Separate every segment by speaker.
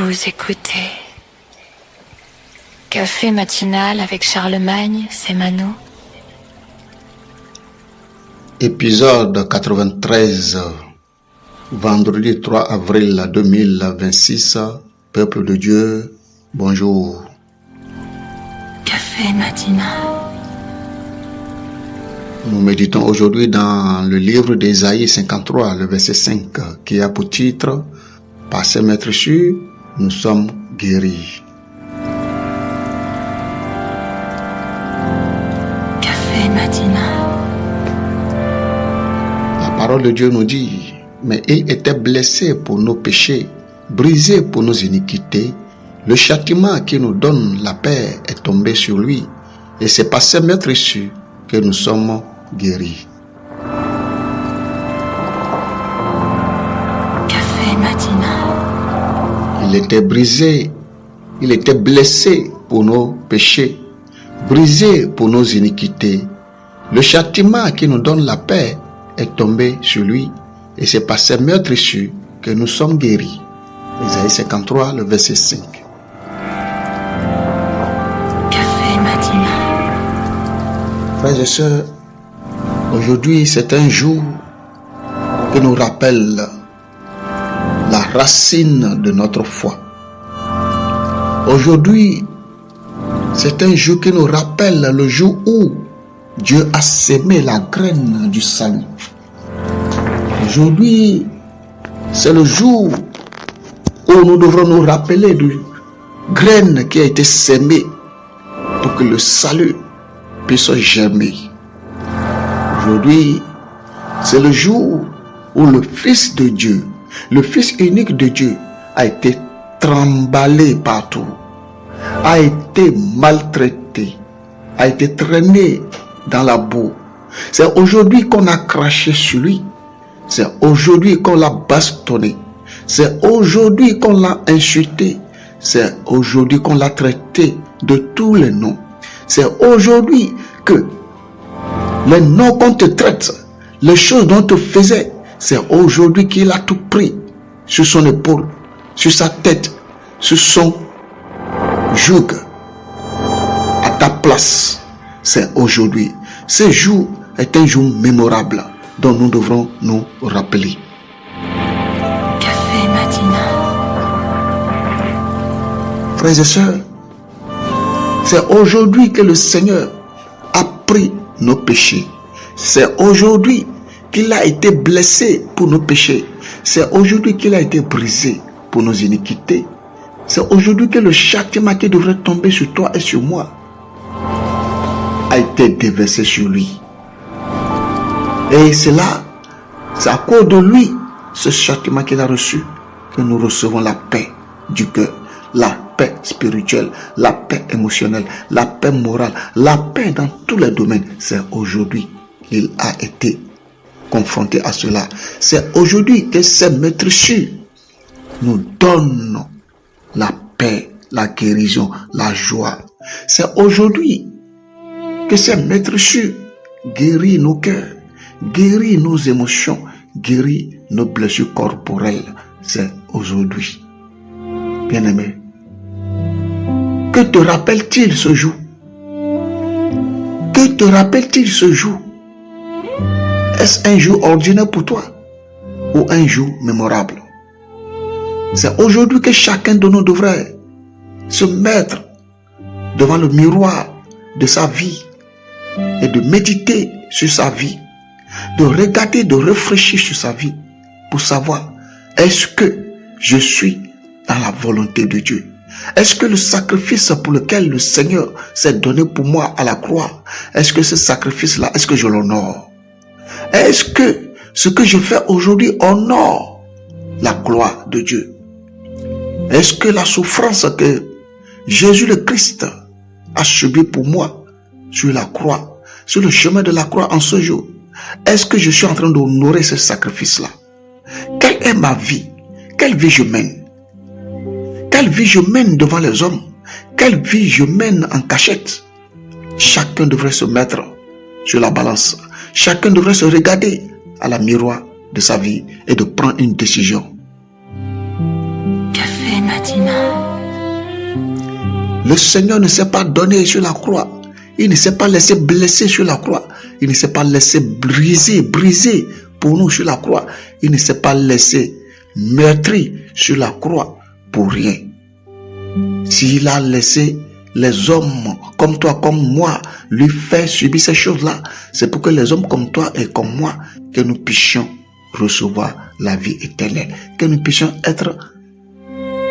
Speaker 1: Vous écoutez Café matinal avec Charlemagne, c'est Mano.
Speaker 2: Épisode 93, vendredi 3 avril 2026, Peuple de Dieu, bonjour.
Speaker 1: Café matinal.
Speaker 2: Nous méditons aujourd'hui dans le livre d'Ésaïe 53, le verset 5, qui a pour titre « Par ses maîtres sûrs, nous sommes guéris ».
Speaker 1: Café matinal.
Speaker 2: La parole de Dieu nous dit « Mais il était blessé pour nos péchés, brisé pour nos iniquités. Le châtiment qui nous donne la paix est tombé sur lui, et c'est par ses maîtres sûrs que nous sommes guéris. »
Speaker 1: Café matinal.
Speaker 2: Il était brisé, il était blessé pour nos péchés, brisé pour nos iniquités. Le châtiment qui nous donne la paix est tombé sur lui, et c'est par ses maîtres sûrs que nous sommes guéris. Ésaïe 53, le verset 5.
Speaker 1: Café matinal.
Speaker 2: Frères et sœurs, aujourd'hui c'est un jour qui nous rappelle la racine de notre foi. Aujourd'hui, c'est un jour qui nous rappelle le jour où Dieu a sémé la graine du salut. Aujourd'hui, c'est le jour où nous devrons nous rappeler de graine qui a été sémée pour que le salut puisse germer. Aujourd'hui, c'est le jour où le Fils de Dieu, le Fils unique de Dieu, a été tremballé partout, a été maltraité, a été traîné dans la boue. C'est aujourd'hui qu'on a craché sur lui. C'est aujourd'hui qu'on l'a bastonné. C'est aujourd'hui qu'on l'a insulté. C'est aujourd'hui qu'on l'a traité de tous les noms. C'est aujourd'hui que les noms qu'on te traite, les choses dont on te faisait, c'est aujourd'hui qu'il a tout pris sur son épaule, sur sa tête, sur son joug, à ta place. C'est aujourd'hui. Ce jour est un jour mémorable dont nous devrons nous rappeler.
Speaker 1: Café matinal.
Speaker 2: Frères et sœurs, c'est aujourd'hui que le Seigneur a pris nos péchés. C'est aujourd'hui qu'il a été blessé pour nos péchés. C'est aujourd'hui qu'il a été brisé pour nos iniquités. C'est aujourd'hui que le châtiment qui devrait tomber sur toi et sur moi a été déversé sur lui. Et c'est à cause de lui, ce châtiment qu'il a reçu, que nous recevons la paix du cœur, la paix spirituelle, la paix émotionnelle, la paix morale, la paix dans tous les domaines. C'est aujourd'hui qu'il a été confronté à cela. C'est aujourd'hui que ces maîtres sûrs nous donnent la paix, la guérison, la joie. C'est aujourd'hui que ces maîtres sûrs guérissent nos cœurs, guérissent nos émotions, guérissent nos blessures corporelles. C'est aujourd'hui. Bien-aimé, que te rappelle-t-il ce jour? Que te rappelle-t-il ce jour? Est-ce un jour ordinaire pour toi ou un jour mémorable? C'est aujourd'hui que chacun de nous devrait se mettre devant le miroir de sa vie et de méditer sur sa vie, de regarder, de réfléchir sur sa vie pour savoir, est-ce que je suis dans la volonté de Dieu? Est-ce que le sacrifice pour lequel le Seigneur s'est donné pour moi à la croix, est-ce que ce sacrifice-là, est-ce que je l'honore? Est-ce que ce que je fais aujourd'hui honore la gloire de Dieu? Est-ce que la souffrance que Jésus le Christ a subie pour moi sur la croix, sur le chemin de la croix en ce jour, est-ce que je suis en train d'honorer ce sacrifice-là? Quelle est ma vie? Quelle vie je mène? Quelle vie je mène devant les hommes? Quelle vie je mène en cachette? Chacun devrait se mettre sur la balance. Chacun devrait se regarder à la miroir de sa vie et de prendre une décision.
Speaker 1: Café matinal. matinale.
Speaker 2: Le Seigneur ne s'est pas donné sur la croix. Il ne s'est pas laissé blesser sur la croix. Il ne s'est pas laissé briser pour nous sur la croix. Il ne s'est pas laissé meurtrir sur la croix pour rien. S'il a laissé les hommes comme toi, comme moi, lui faire subir ces choses-là, c'est pour que les hommes comme toi et comme moi, que nous puissions recevoir la vie éternelle, que nous puissions être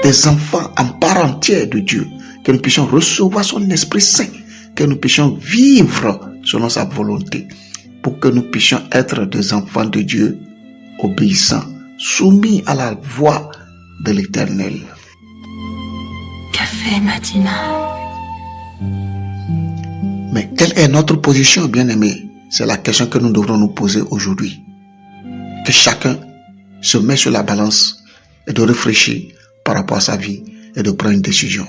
Speaker 2: des enfants en part entière de Dieu, que nous puissions recevoir son Esprit Saint, que nous puissions vivre selon sa volonté, pour que nous puissions être des enfants de Dieu obéissants, soumis à la voix de l'Éternel.
Speaker 1: Café matinal.
Speaker 2: Mais quelle est notre position, bien-aimés? C'est la question que nous devrons nous poser aujourd'hui. Que chacun se met sur la balance et de réfléchir par rapport à sa vie et de prendre une décision.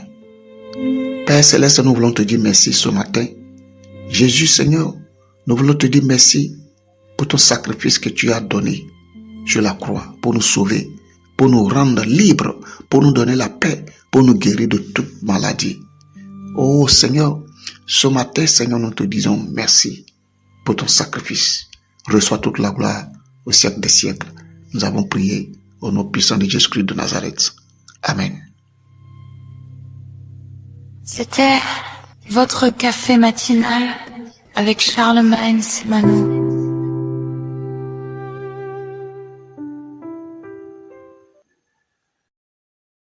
Speaker 2: Père Céleste, nous voulons te dire merci ce matin. Jésus Seigneur, nous voulons te dire merci pour ton sacrifice que tu as donné sur la croix pour nous sauver, pour nous rendre libres, pour nous donner la paix, pour nous guérir de toute maladie. Oh Seigneur, ce matin, Seigneur, nous te disons merci pour ton sacrifice. Reçois toute la gloire au siècle des siècles. Nous avons prié au nom puissant de Jésus-Christ de Nazareth. Amen.
Speaker 1: C'était votre café matinal avec Charlemagne Semano.